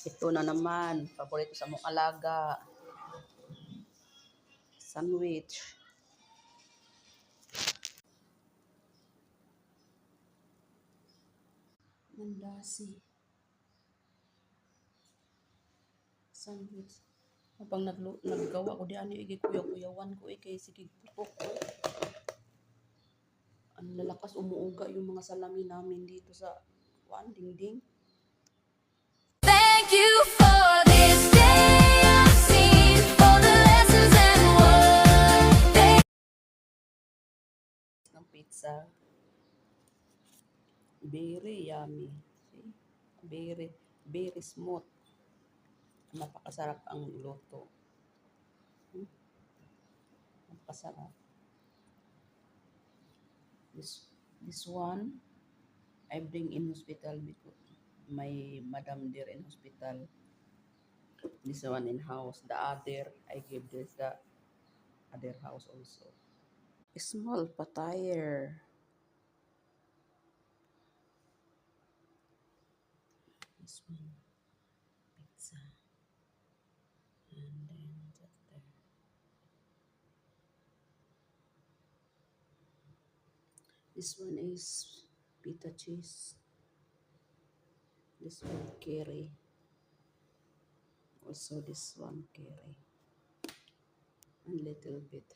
Ito na naman, paborito sa mong alaga. Sandwich. Mandasi. Sandwich. Habang naggawa ko di ano kuya-kuyawan ko kay sige putok ko. Ang lalakas umuuga yung mga salamin namin dito sa dingding. Thank you for this day I've seen, for the lessons and words. Ng pizza. Very yummy. See? Very smooth. Napakasarap ang luto. Napakasarap. This one, I bring in hospital because my madam there in hospital. This one in house. The other, I give this the other house also. Small patire. This one, pizza. And then just there. This one is pita cheese. This one curry. Also this one curry. And little bit